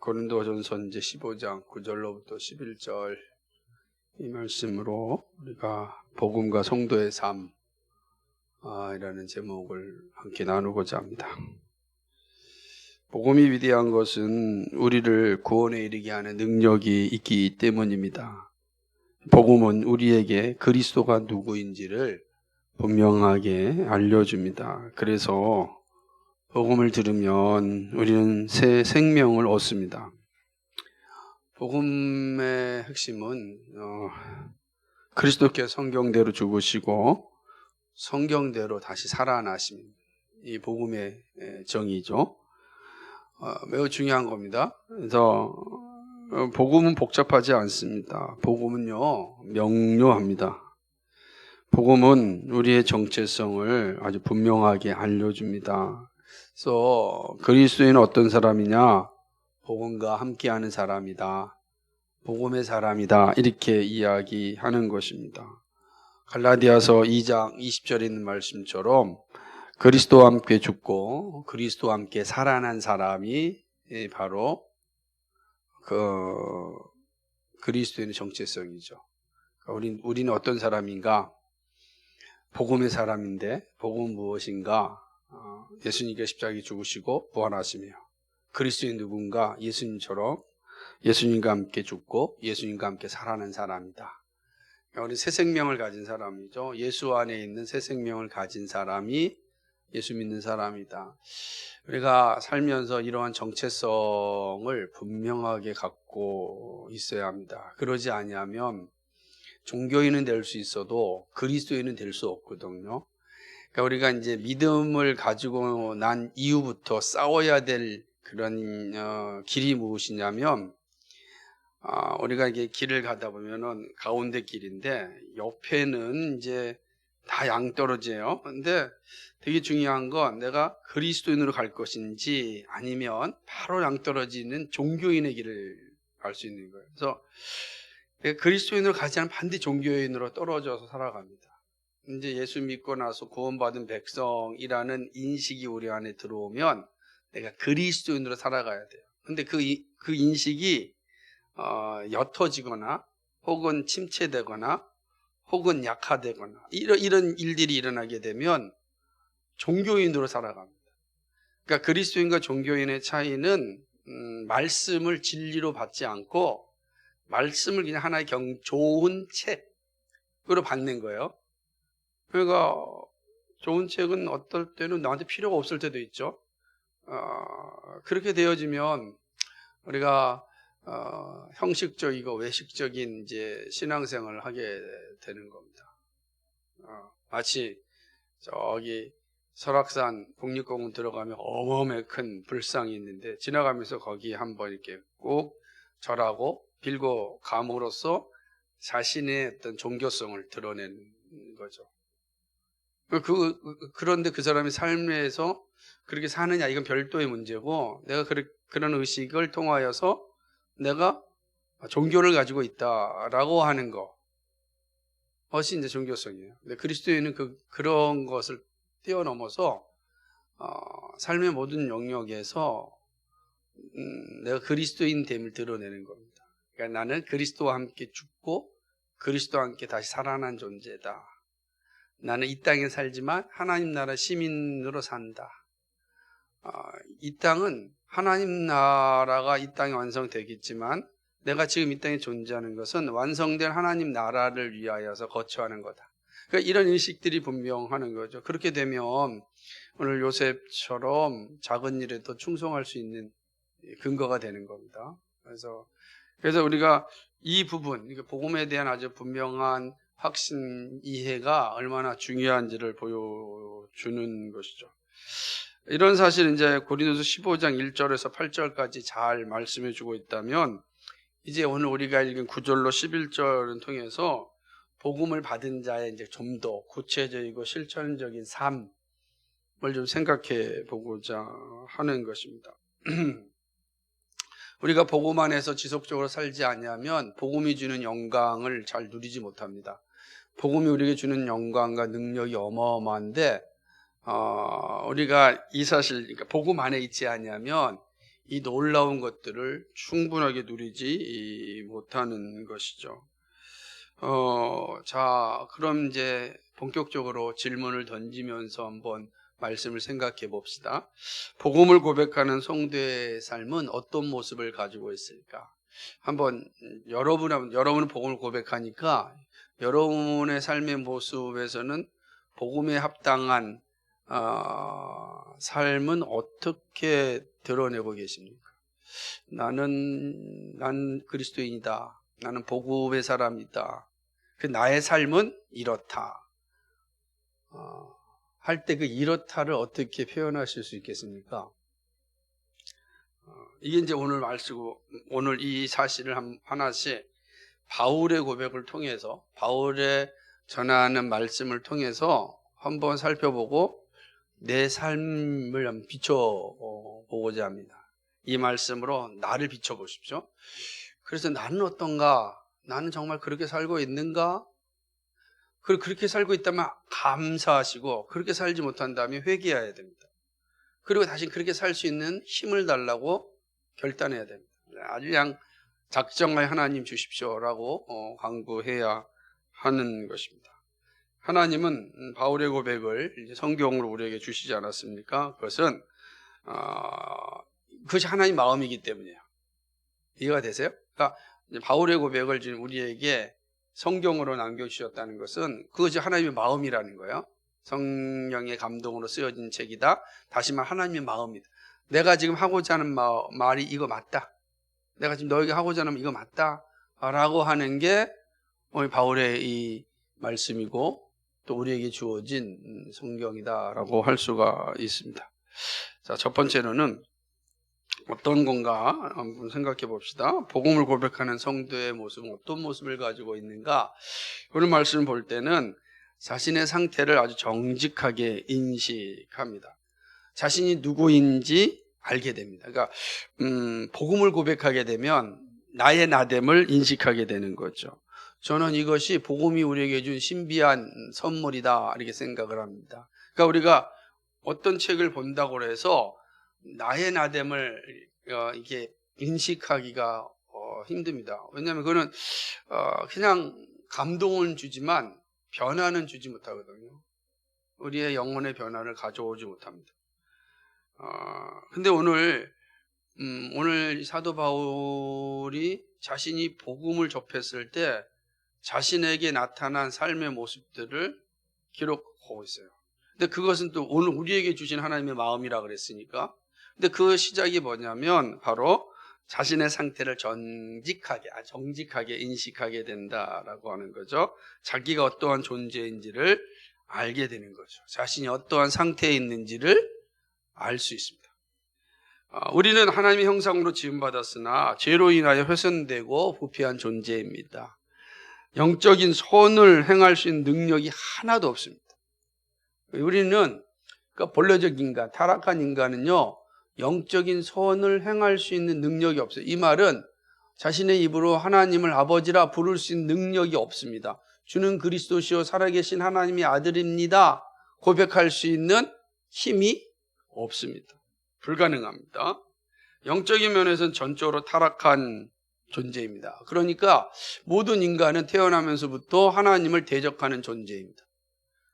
고린도전서 이제 15장 9절로부터 11절 이 말씀으로 우리가 복음과 성도의 삶 이라는 제목을 함께 나누고자 합니다. 복음이 위대한 것은 우리를 구원에 이르게 하는 능력이 있기 때문입니다. 복음은 우리에게 그리스도가 누구인지를 분명하게 알려줍니다. 그래서 복음을 들으면 우리는 새 생명을 얻습니다. 복음의 핵심은 그리스도께서 성경대로 죽으시고 성경대로 다시 살아나심입니다. 이 복음의 정의죠. 매우 중요한 겁니다. 그래서 복음은 복잡하지 않습니다. 복음은요 명료합니다. 복음은 우리의 정체성을 아주 분명하게 알려줍니다. 그래서 그리스도인은 어떤 사람이냐? 복음과 함께하는 사람이다. 복음의 사람이다. 이렇게 이야기하는 것입니다. 갈라디아서 2장 20절에 있는 말씀처럼 그리스도와 함께 죽고 그리스도와 함께 살아난 사람이 바로 그리스도인의 정체성이죠. 우리는 어떤 사람인가? 복음의 사람인데 복음은 무엇인가? 예수님께서 십자가에 죽으시고 부활하시며 그리스도인 누군가? 예수님처럼 예수님과 함께 죽고 예수님과 함께 살아난 사람이다. 우리 새 생명을 가진 사람이죠. 예수 안에 있는 새 생명을 가진 사람이 예수 믿는 사람이다. 우리가 살면서 이러한 정체성을 분명하게 갖고 있어야 합니다. 그러지 아니하면 종교인은 될 수 있어도 그리스도인은 될 수 없거든요. 그러니까 우리가 이제 믿음을 가지고 난 이후부터 싸워야 될 그런 길이 무엇이냐면 우리가 이게 길을 가다 보면은 가운데 길인데 옆에는 이제 다 양떨어져요. 근데 되게 중요한 건 내가 그리스도인으로 갈 것인지 아니면 바로 양떨어지는 종교인의 길을 갈 수 있는 거예요. 그래서 그리스도인으로 가지 않으면 반드시 종교인으로 떨어져서 살아갑니다. 이제 예수 믿고 나서 구원받은 백성이라는 인식이 우리 안에 들어오면 내가 그리스도인으로 살아가야 돼요. 근데 그 인식이 옅어지거나 혹은 침체되거나 혹은 약화되거나 이런 일들이 일어나게 되면 종교인으로 살아갑니다. 그러니까 그리스도인과 종교인의 차이는 말씀을 진리로 받지 않고 말씀을 그냥 하나의 좋은 책으로 받는 거예요. 그러니까 좋은 책은 어떨 때는 나한테 필요가 없을 때도 있죠. 그렇게 되어지면 우리가 형식적이고 외식적인 이제 신앙생활을 하게 되는 겁니다. 마치 저기 설악산 국립공원 들어가면 어마어마하게 큰 불상이 있는데 지나가면서 거기 한번 이렇게 꼭 절하고 빌고 감으로써 자신의 어떤 종교성을 드러내는 거죠. 그런데 그 사람이 삶에서 그렇게 사느냐 이건 별도의 문제고 내가 그런 의식을 통하여서 내가 종교를 가지고 있다라고 하는 것이 이제 종교성이에요. 근데 그리스도인은 그런 것을 뛰어넘어서 삶의 모든 영역에서 내가 그리스도인됨을 드러내는 겁니다. 그러니까 나는 그리스도와 함께 죽고 그리스도와 함께 다시 살아난 존재다. 나는 이 땅에 살지만 하나님 나라 시민으로 산다. 이 땅은 하나님 나라가 이 땅에 완성되겠지만 내가 지금 이 땅에 존재하는 것은 완성된 하나님 나라를 위하여서 거처하는 거다. 그러니까 이런 인식들이 분명하는 거죠. 그렇게 되면 오늘 요셉처럼 작은 일에도 충성할 수 있는 근거가 되는 겁니다. 그래서 우리가 이 부분, 그러니까 복음에 대한 아주 분명한 확신 이해가 얼마나 중요한지를 보여주는 것이죠. 이런 사실 이제 고린도서 15장 1절에서 8절까지 잘 말씀해 주고 있다면 이제 오늘 우리가 읽은 9절로 11절을 통해서 복음을 받은 자의 이제 좀 더 구체적이고 실천적인 삶을 좀 생각해 보고자 하는 것입니다. 우리가 복음 안에서 지속적으로 살지 않으면 복음이 주는 영광을 잘 누리지 못합니다. 복음이 우리에게 주는 영광과 능력이 어마어마한데 우리가 이 사실, 그러니까 복음 안에 있지 않으면 이 놀라운 것들을 충분하게 누리지 못하는 것이죠. 자, 그럼 이제 본격적으로 질문을 던지면서 한번 말씀을 생각해 봅시다. 복음을 고백하는 성도의 삶은 어떤 모습을 가지고 있을까? 한번 여러분은 복음을 고백하니까 여러분의 삶의 모습에서는 복음에 합당한 삶은 어떻게 드러내고 계십니까? 난 그리스도인이다. 나는 복음의 사람이다. 나의 삶은 이렇다. 할 때 그 이렇다를 어떻게 표현하실 수 있겠습니까? 이게 이제 오늘 이 사실을 하나씩 바울의 고백을 통해서, 바울의 전하는 말씀을 통해서 한번 살펴보고 내 삶을 한번 비춰보고자 합니다. 이 말씀으로 나를 비춰보십시오. 그래서 나는 어떤가? 나는 정말 그렇게 살고 있는가? 그렇게 살고 있다면 감사하시고, 그렇게 살지 못한다면 회개해야 됩니다. 그리고 다시 그렇게 살 수 있는 힘을 달라고 결단해야 됩니다. 아주 그냥 작정하여 하나님 주십시오라고 간구해야 하는 것입니다. 하나님은 바울의 고백을 이제 성경으로 우리에게 주시지 않았습니까? 그것은 그것이 하나님 마음이기 때문이에요. 이해가 되세요? 그러니까 바울의 고백을 지금 우리에게 성경으로 남겨주셨다는 것은 그것이 하나님의 마음이라는 거예요. 성령의 감동으로 쓰여진 책이다. 다시 말 하나님의 마음이다. 내가 지금 하고자 하는 말이 이거 맞다. 내가 지금 너에게 하고자 하는 이거 맞다. 라고 하는 게 바울의 이 말씀이고 또 우리에게 주어진 성경이다라고 할 수가 있습니다. 자, 첫 번째로는 어떤 건가 한번 생각해 봅시다. 복음을 고백하는 성도의 모습은 어떤 모습을 가지고 있는가? 오늘 말씀을 볼 때는 자신의 상태를 아주 정직하게 인식합니다. 자신이 누구인지 알게 됩니다. 그러니까 복음을 고백하게 되면 나의 나됨을 인식하게 되는 거죠. 저는 이것이 복음이 우리에게 준 신비한 선물이다 이렇게 생각을 합니다. 그러니까 우리가 어떤 책을 본다고 해서 나의 나됨을 이게 인식하기가 힘듭니다. 왜냐하면 그거는 그냥 감동은 주지만 변화는 주지 못하거든요. 우리의 영혼의 변화를 가져오지 못합니다. 근데 오늘 사도 바울이 자신이 복음을 접했을 때 자신에게 나타난 삶의 모습들을 기록하고 있어요. 근데 그것은 또 오늘 우리에게 주신 하나님의 마음이라 그랬으니까. 근데 그 시작이 뭐냐면 바로 자신의 상태를 정직하게 인식하게 된다라고 하는 거죠. 자기가 어떠한 존재인지를 알게 되는 거죠. 자신이 어떠한 상태에 있는지를 알 수 있습니다. 우리는 하나님의 형상으로 지음받았으나 죄로 인하여 훼손되고 부패한 존재입니다. 영적인 선을 행할 수 있는 능력이 하나도 없습니다. 우리는 그러니까 본래적 인간, 타락한 인간은요 영적인 선을 행할 수 있는 능력이 없어요. 이 말은 자신의 입으로 하나님을 아버지라 부를 수 있는 능력이 없습니다. 주는 그리스도시요 살아계신 하나님의 아들입니다 고백할 수 있는 힘이 없습니다. 불가능합니다. 영적인 면에서는 전적으로 타락한 존재입니다. 그러니까 모든 인간은 태어나면서부터 하나님을 대적하는 존재입니다.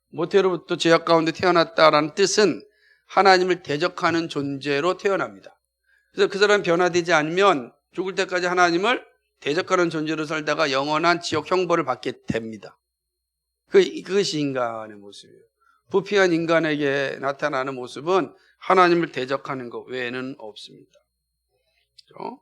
모태로부터 죄악 가운데 태어났다라는 뜻은 하나님을 대적하는 존재로 태어납니다. 그래서 그 사람이 변화되지 않으면 죽을 때까지 하나님을 대적하는 존재로 살다가 영원한 지옥 형벌을 받게 됩니다. 그것이 인간의 모습이에요. 부패한 인간에게 나타나는 모습은 하나님을 대적하는 것 외에는 없습니다. 그렇죠?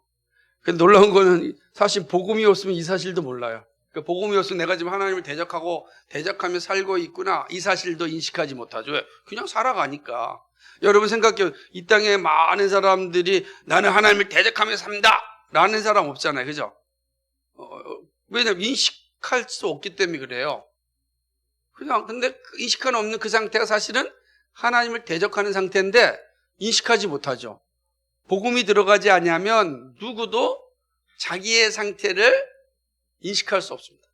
놀라운 거는 사실 복음이 없으면 이 사실도 몰라요. 복음이 없으면 내가 지금 하나님을 대적하며 살고 있구나 이 사실도 인식하지 못하죠. 왜? 그냥 살아가니까. 여러분 생각해요. 이 땅에 많은 사람들이 나는 하나님을 대적하며 산다 라는 사람 없잖아요. 그죠? 왜냐면 인식할 수 없기 때문에 그래요. 근데 인식하는 없는 그 상태가 사실은 하나님을 대적하는 상태인데 인식하지 못하죠. 복음이 들어가지 않으면 누구도 자기의 상태를 인식할 수 없습니다.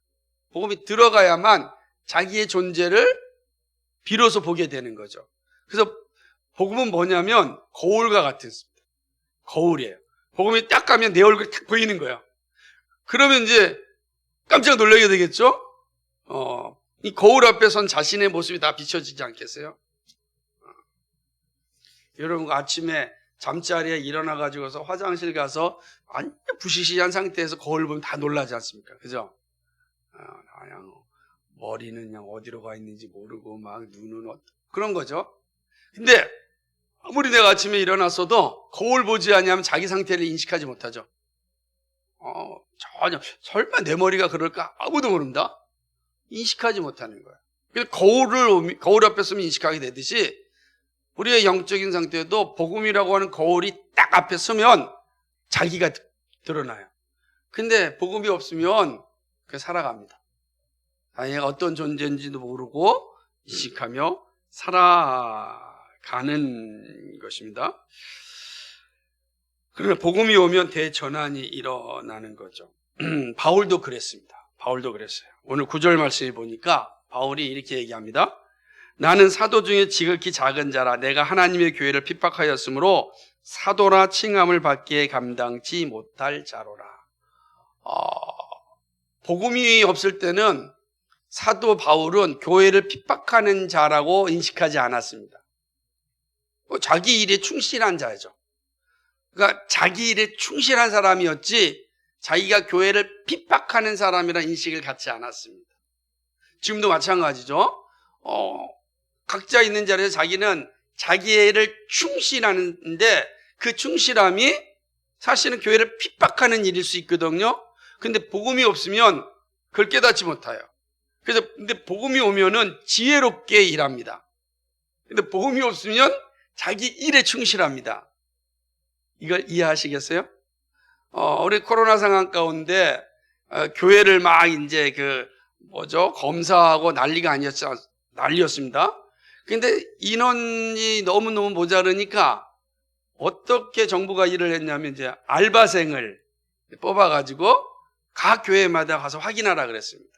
복음이 들어가야만 자기의 존재를 비로소 보게 되는 거죠. 그래서 복음은 뭐냐면 거울과 같습니다. 거울이에요. 복음이 딱 가면 내 얼굴이 딱 보이는 거예요. 그러면 이제 깜짝 놀라게 되겠죠? 이 거울 앞에 선 자신의 모습이 다 비춰지지 않겠어요? 여러분 아침에 잠자리에 일어나가지고서 화장실 가서 완전 부시시한 상태에서 거울 보면 다 놀라지 않습니까? 그죠? 그냥 머리는 그냥 어디로 가 있는지 모르고 막 눈은 그런 거죠. 근데 아무리 내가 아침에 일어났어도 거울 보지 않으면 자기 상태를 인식하지 못하죠. 전혀 설마 내 머리가 그럴까? 아무도 모릅니다. 인식하지 못하는 거예요. 그래서 거울 앞에 서면 인식하게 되듯이 우리의 영적인 상태도 복음이라고 하는 거울이 딱 앞에 서면 자기가 드러나요. 근데 복음이 없으면 그 살아갑니다. 자기가 어떤 존재인지도 모르고 인식하며 살아가는 것입니다. 그러나 복음이 오면 대전환이 일어나는 거죠. 바울도 그랬습니다. 바울도 그랬어요. 오늘 9절 말씀에 보니까 바울이 이렇게 얘기합니다. 나는 사도 중에 지극히 작은 자라 내가 하나님의 교회를 핍박하였으므로 사도라 칭함을 받기에 감당치 못할 자로라. 복음이 없을 때는 사도 바울은 교회를 핍박하는 자라고 인식하지 않았습니다. 자기 일에 충실한 자죠. 그러니까 자기 일에 충실한 사람이었지 자기가 교회를 핍박하는 사람이라는 인식을 갖지 않았습니다. 지금도 마찬가지죠. 각자 있는 자리에서 자기는 자기의 일을 충실하는데 그 충실함이 사실은 교회를 핍박하는 일일 수 있거든요. 근데 복음이 없으면 그걸 깨닫지 못해요. 그래서 근데 복음이 오면은 지혜롭게 일합니다. 근데 복음이 없으면 자기 일에 충실합니다. 이걸 이해하시겠어요? 우리 코로나 상황 가운데 교회를 막 이제 검사하고 난리였습니다. 근데 인원이 너무너무 모자르니까 어떻게 정부가 일을 했냐면 이제 알바생을 뽑아가지고 각 교회마다 가서 확인하라 그랬습니다.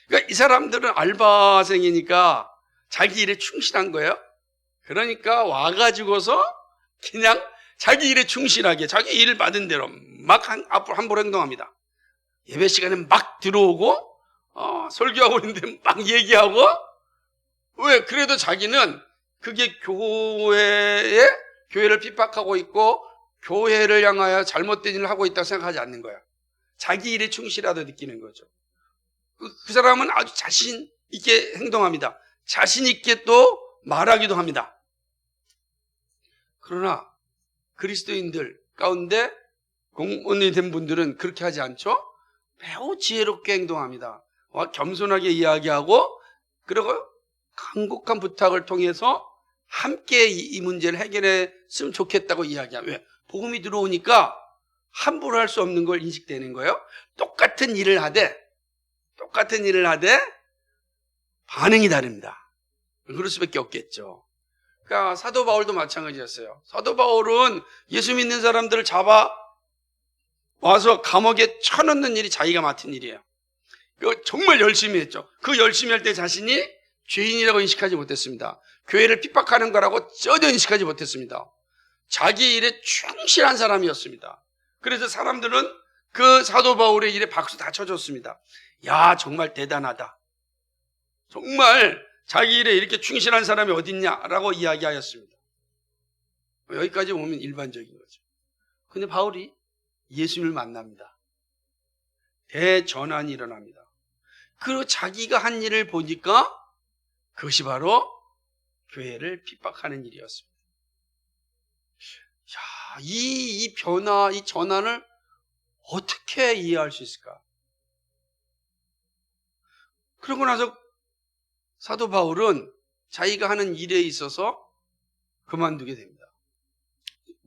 그러니까 이 사람들은 알바생이니까 자기 일에 충실한 거예요. 그러니까 와가지고서 그냥 자기 일에 충실하게 자기 일을 받은 대로 막 함부로 행동합니다. 예배 시간에 막 들어오고 설교하고 있는데 막 얘기하고 왜? 그래도 자기는 그게 교회를 핍박하고 있고 교회를 향하여 잘못된 일을 하고 있다고 생각하지 않는 거야. 자기 일에 충실하다 느끼는 거죠. 그 사람은 아주 자신 있게 행동합니다. 자신 있게 또 말하기도 합니다. 그러나 그리스도인들 가운데 공무원이 된 분들은 그렇게 하지 않죠? 매우 지혜롭게 행동합니다. 겸손하게 이야기하고 그리고 간곡한 부탁을 통해서 함께 이 문제를 해결했으면 좋겠다고 이야기합니다. 왜? 복음이 들어오니까 함부로 할 수 없는 걸 인식되는 거예요. 똑같은 일을 하되 반응이 다릅니다. 그럴 수밖에 없겠죠. 그러니까 사도 바울도 마찬가지였어요. 사도 바울은 예수 믿는 사람들을 잡아 와서 감옥에 쳐넣는 일이 자기가 맡은 일이에요. 정말 열심히 했죠. 그 열심히 할 때 자신이 죄인이라고 인식하지 못했습니다. 교회를 핍박하는 거라고 전혀 인식하지 못했습니다. 자기 일에 충실한 사람이었습니다. 그래서 사람들은 그 사도 바울의 일에 박수 다 쳐줬습니다. 야, 정말 대단하다. 정말 자기 일에 이렇게 충실한 사람이 어딨냐라고 이야기하였습니다. 여기까지 보면 일반적인 거죠. 근데 바울이 예수님을 만납니다. 대전환이 일어납니다. 그리고 자기가 한 일을 보니까 그것이 바로 교회를 핍박하는 일이었습니다. 야, 이 변화, 이 전환을 어떻게 이해할 수 있을까? 그러고 나서 사도 바울은 자기가 하는 일에 있어서 그만두게 됩니다.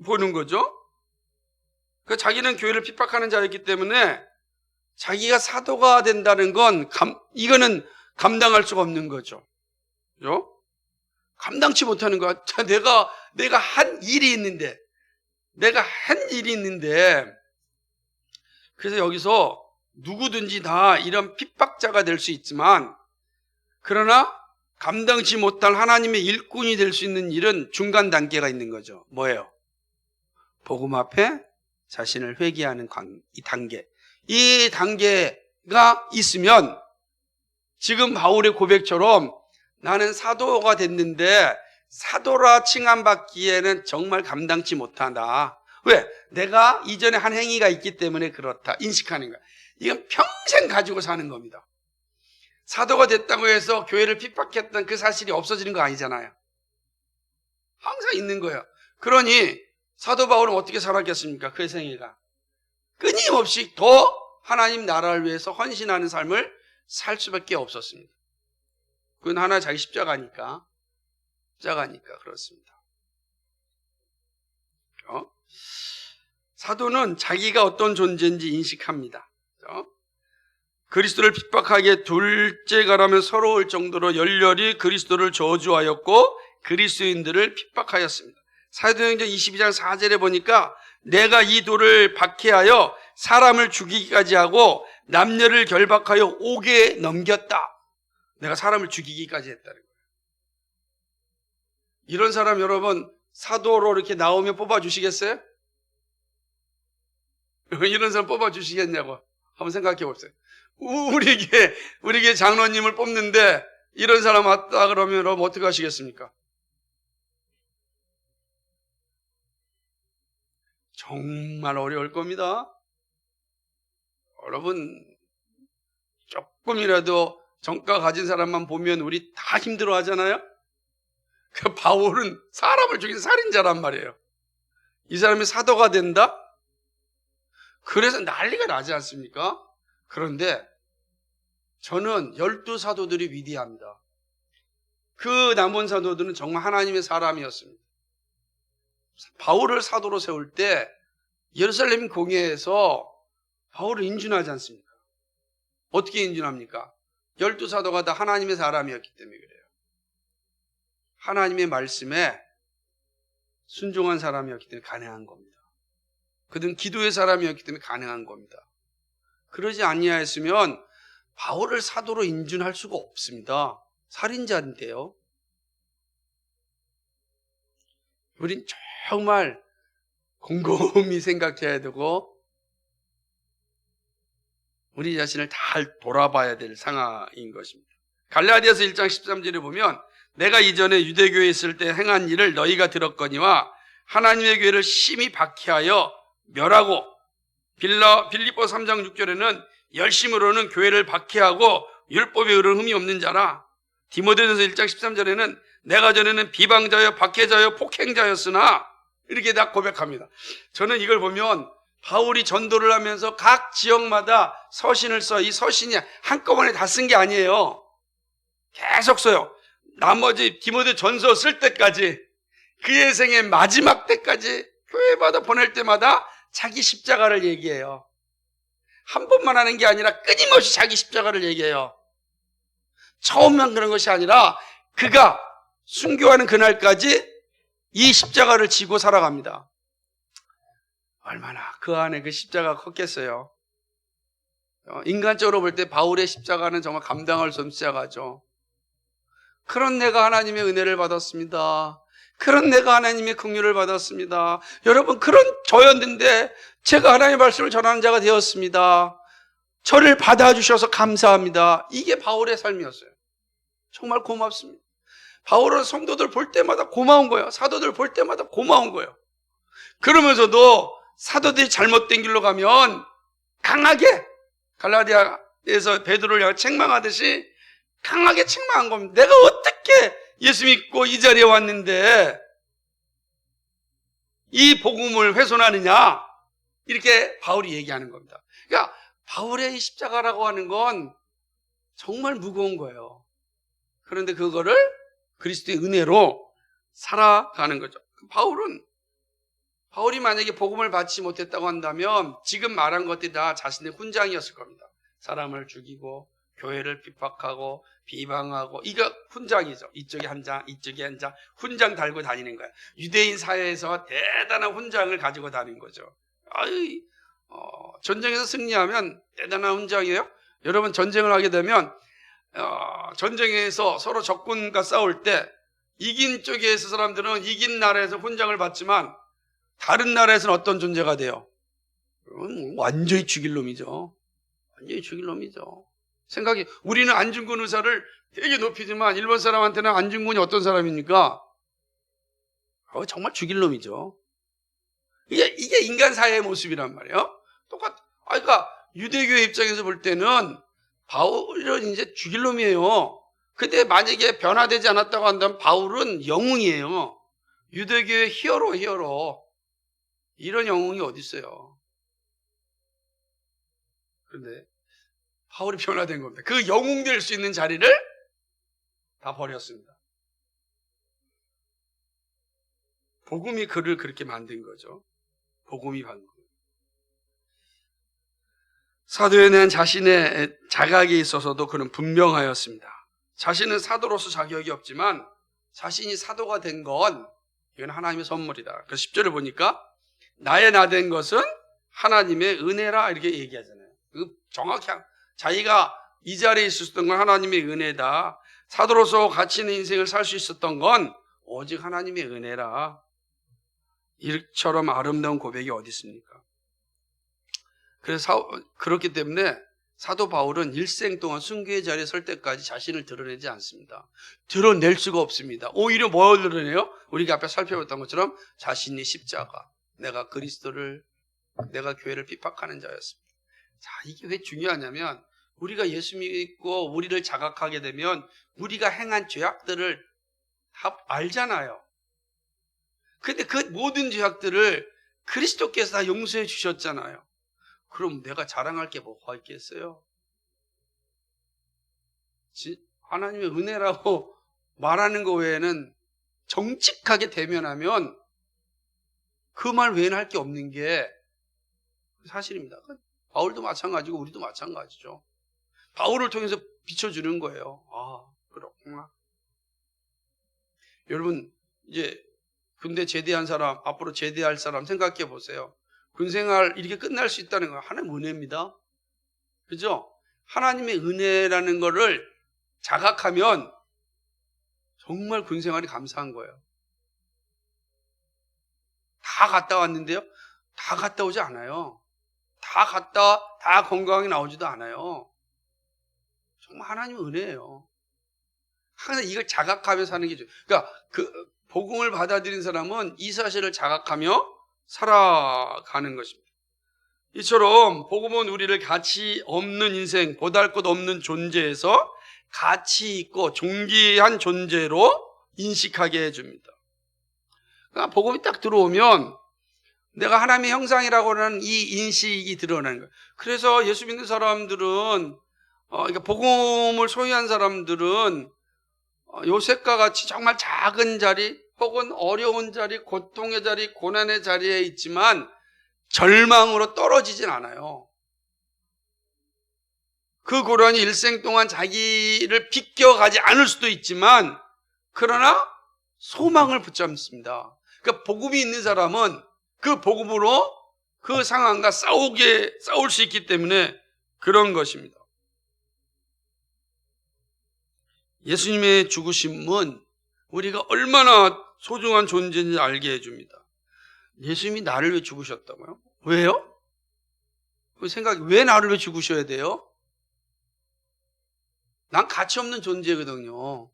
보는 거죠? 자기는 교회를 핍박하는 자였기 때문에 자기가 사도가 된다는 건 이거는 감당할 수가 없는 거죠. 그죠? 감당치 못하는 거야. 내가 한 일이 있는데 그래서 여기서 누구든지 다 이런 핍박자가 될 수 있지만 그러나 감당치 못할 하나님의 일꾼이 될 수 있는 일은 중간 단계가 있는 거죠. 뭐예요? 복음 앞에 자신을 회개하는 이 단계가 있으면 지금 바울의 고백처럼 나는 사도가 됐는데 사도라 칭함받기에는 정말 감당치 못한다. 왜? 내가 이전에 한 행위가 있기 때문에 그렇다. 인식하는 거야. 이건 평생 가지고 사는 겁니다. 사도가 됐다고 해서 교회를 핍박했던 그 사실이 없어지는 거 아니잖아요. 항상 있는 거예요. 그러니 사도 바울은 어떻게 살았겠습니까? 그 생애가 끊임없이 더 하나님 나라를 위해서 헌신하는 삶을 살 수밖에 없었습니다. 그건 하나 자기 십자가니까 그렇습니다. 사도는 자기가 어떤 존재인지 인식합니다. 그리스도를 핍박하기에 둘째가라면 서러울 정도로 열렬히 그리스도를 저주하였고 그리스도인들을 핍박하였습니다. 사도행전 22장 4절에 보니까 내가 이 돌을 박해하여 사람을 죽이기까지 하고 남녀를 결박하여 옥에 넘겼다. 내가 사람을 죽이기까지 했다는 거예요. 이런 사람 여러분 사도로 이렇게 나오면 뽑아주시겠어요? 이런 사람 뽑아주시겠냐고 한번 생각해 보세요. 우리에게 장로님을 뽑는데 이런 사람 왔다 그러면 여러분 어떻게 하시겠습니까? 정말 어려울 겁니다. 여러분 조금이라도 정가 가진 사람만 보면 우리 다 힘들어 하잖아요. 그 바울은 사람을 죽인 살인자란 말이에요. 이 사람이 사도가 된다? 그래서 난리가 나지 않습니까? 그런데 저는 12사도들이 위대합니다. 그 남은 사도들은 정말 하나님의 사람이었습니다. 바울을 사도로 세울 때 예루살렘 공회에서 바울을 인준하지 않습니까? 어떻게 인준합니까? 12사도가 다 하나님의 사람이었기 때문에 그래요. 하나님의 말씀에 순종한 사람이었기 때문에 가능한 겁니다. 그들은 기도의 사람이었기 때문에 가능한 겁니다. 그러지 아니하였으면 바울을 사도로 인준할 수가 없습니다. 살인자인데요. 우린 정말 곰곰이 생각해야 되고 우리 자신을 잘 돌아봐야 될 상황인 것입니다. 갈라디아서 1장 13절에 보면 내가 이전에 유대교에 있을 때 행한 일을 너희가 들었거니와 하나님의 교회를 심히 박해하여 멸하고 빌립보 3장 6절에는 열심으로는 교회를 박해하고 율법에 의로는 흠이 없는 자라. 디모데전서 1장 13절에는 내가 전에는 비방자여 박해자여 폭행자였으나 이렇게 다 고백합니다. 저는 이걸 보면 바울이 전도를 하면서 각 지역마다 서신을 써. 이 서신이 한꺼번에 다 쓴 게 아니에요. 계속 써요. 나머지 디모데 전서 쓸 때까지 그의 생의 마지막 때까지 교회마다 보낼 때마다 자기 십자가를 얘기해요. 한 번만 하는 게 아니라 끊임없이 자기 십자가를 얘기해요. 처음만 그런 것이 아니라 그가 순교하는 그날까지 이 십자가를 지고 살아갑니다. 얼마나 그 안에 그 십자가가 컸겠어요. 인간적으로 볼 때 바울의 십자가는 정말 감당할 수 없는 십자가죠. 그런 내가 하나님의 은혜를 받았습니다. 그런 내가 하나님의 긍휼을 받았습니다. 여러분 그런 저였는데 제가 하나님의 말씀을 전하는 자가 되었습니다. 저를 받아주셔서 감사합니다. 이게 바울의 삶이었어요. 정말 고맙습니다. 바울은 성도들 볼 때마다 고마운 거예요. 사도들 볼 때마다 고마운 거예요. 그러면서도 사도들이 잘못된 길로 가면 강하게 갈라디아에서 베드로를 향해 책망하듯이 강하게 책망한 겁니다. 내가 어떻게 예수 믿고 이 자리에 왔는데 이 복음을 훼손하느냐 이렇게 바울이 얘기하는 겁니다. 그러니까 바울의 십자가라고 하는 건 정말 무거운 거예요. 그런데 그거를 그리스도의 은혜로 살아가는 거죠. 바울이 만약에 복음을 받지 못했다고 한다면 지금 말한 것들이 다 자신의 훈장이었을 겁니다. 사람을 죽이고 교회를 핍박하고 비방하고 이거 훈장이죠. 이쪽에 한 장, 이쪽에 한 장, 훈장 달고 다니는 거예요. 유대인 사회에서 대단한 훈장을 가지고 다니는 거죠. 전쟁에서 승리하면 대단한 훈장이에요. 여러분 전쟁을 하게 되면 전쟁에서 서로 적군과 싸울 때 이긴 쪽에서 사람들은 이긴 나라에서 훈장을 받지만 다른 나라에서는 어떤 존재가 돼요? 완전히 죽일 놈이죠. 완전히 죽일 놈이죠. 생각이, 우리는 안중근 의사를 되게 높이지만 일본 사람한테는 안중근이 어떤 사람입니까? 정말 죽일 놈이죠. 이게 인간 사회의 모습이란 말이에요. 그러니까 유대교의 입장에서 볼 때는 바울은 이제 죽일 놈이에요. 근데 만약에 변화되지 않았다고 한다면 바울은 영웅이에요. 유대교의 히어로. 이런 영웅이 어디 있어요? 그런데 바울이 변화된 겁니다. 그 영웅 될 수 있는 자리를 다 버렸습니다. 복음이 그를 그렇게 만든 거죠. 복음이 만든 거예요. 사도에 대한 자신의 자각에 있어서도 그는 분명하였습니다. 자신은 사도로서 자격이 없지만 자신이 사도가 된 건 이건 하나님의 선물이다. 그래서 10절을 보니까 나의 나 된 것은 하나님의 은혜라 이렇게 얘기하잖아요. 정확히 자기가 이 자리에 있었던 건 하나님의 은혜다. 사도로서 가치 있는 인생을 살 수 있었던 건 오직 하나님의 은혜라. 이처럼 아름다운 고백이 어디 있습니까? 그래서 그렇기 때문에 사도 바울은 일생 동안 순교의 자리에 설 때까지 자신을 드러내지 않습니다. 드러낼 수가 없습니다. 오히려 뭘 드러내요? 우리가 앞에 살펴봤던 것처럼 자신이 십자가, 내가 교회를 핍박하는 자였습니다. 자, 이게 왜 중요하냐면 우리가 예수 믿고 우리를 자각하게 되면 우리가 행한 죄악들을 다 알잖아요. 근데 그 모든 죄악들을 그리스도께서 다 용서해 주셨잖아요. 그럼 내가 자랑할 게 뭐가 있겠어요? 하나님의 은혜라고 말하는 거 외에는 정직하게 대면하면 그 말 외에는 할 게 없는 게 사실입니다. 바울도 마찬가지고 우리도 마찬가지죠. 바울을 통해서 비춰주는 거예요. 아, 그렇구나. 여러분, 이제 군대 제대한 사람, 앞으로 제대할 사람 생각해 보세요. 군생활 이렇게 끝날 수 있다는 건 하나님의 은혜입니다. 그죠? 하나님의 은혜라는 거를 자각하면 정말 군생활이 감사한 거예요. 다 갔다 왔는데요. 다 갔다 오지 않아요. 다 건강하게 나오지도 않아요. 정말 하나님의 은혜예요. 항상 이걸 자각하며 사는 게 좋아요. 그러니까 복음을 받아들인 사람은 이 사실을 자각하며 살아가는 것입니다. 이처럼 복음은 우리를 가치 없는 인생, 보잘것없는 존재에서 가치 있고 존귀한 존재로 인식하게 해줍니다. 그러니까 복음이 딱 들어오면 내가 하나님의 형상이라고 하는 이 인식이 드러나는 거예요. 그래서 예수 믿는 사람들은 그러니까 복음을 소유한 사람들은 요셉과 같이 정말 작은 자리 혹은 어려운 자리, 고통의 자리, 고난의 자리에 있지만 절망으로 떨어지진 않아요. 그 고난이 일생 동안 자기를 비껴가지 않을 수도 있지만 그러나 소망을 붙잡습니다. 그러니까 복음이 있는 사람은 그 복음으로 그 상황과 싸울 수 있기 때문에 그런 것입니다. 예수님의 죽으심은 우리가 얼마나 소중한 존재인지 알게 해줍니다. 예수님이 나를 왜 죽으셨다고요? 왜요? 왜 나를 왜 죽으셔야 돼요? 난 가치 없는 존재거든요.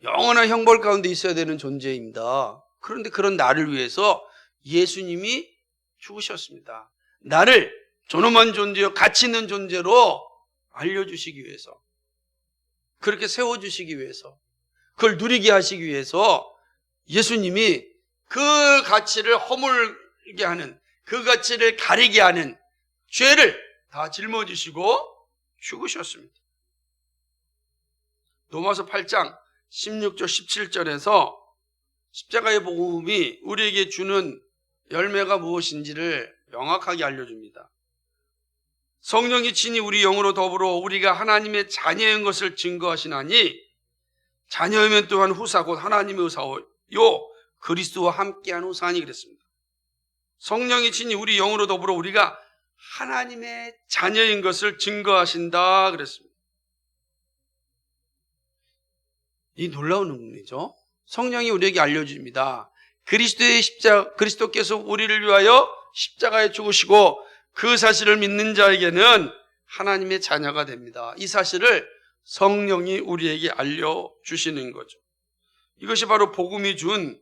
영원한 형벌 가운데 있어야 되는 존재입니다. 그런데 그런 나를 위해서 예수님이 죽으셨습니다. 나를 존엄한 존재요, 가치 있는 존재로 알려주시기 위해서, 그렇게 세워주시기 위해서, 그걸 누리게 하시기 위해서 예수님이 그 가치를 허물게 하는, 그 가치를 가리게 하는 죄를 다 짊어지시고 죽으셨습니다. 로마서 8장 16절 17절에서 십자가의 복음이 우리에게 주는 열매가 무엇인지를 명확하게 알려줍니다. 성령이 친히 우리 영으로 더불어 우리가 하나님의 자녀인 것을 증거하시나니 자녀이면 또한 후사 곧 하나님의 의사요 그리스도와 함께한 후사니 그랬습니다. 성령이 친히 우리 영으로 더불어 우리가 하나님의 자녀인 것을 증거하신다 그랬습니다. 이 놀라운 은혜죠. 성령이 우리에게 알려줍니다. 그리스도께서 우리를 위하여 십자가에 죽으시고 그 사실을 믿는 자에게는 하나님의 자녀가 됩니다. 이 사실을 성령이 우리에게 알려주시는 거죠. 이것이 바로 복음이 준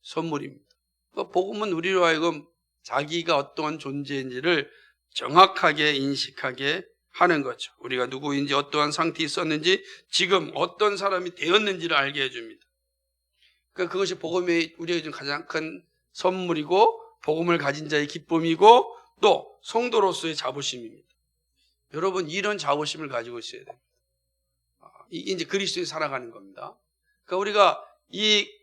선물입니다. 복음은 우리로 하여금 자기가 어떠한 존재인지를 정확하게 인식하게 하는 거죠. 우리가 누구인지, 어떠한 상태에 있었는지, 지금 어떤 사람이 되었는지를 알게 해줍니다. 그러니까 그것이 복음이 우리에게 준 가장 큰 선물이고, 복음을 가진 자의 기쁨이고, 또 성도로서의 자부심입니다. 여러분, 이런 자부심을 가지고 있어야 됩니다. 이제 그리스도에 살아가는 겁니다. 그러니까 우리가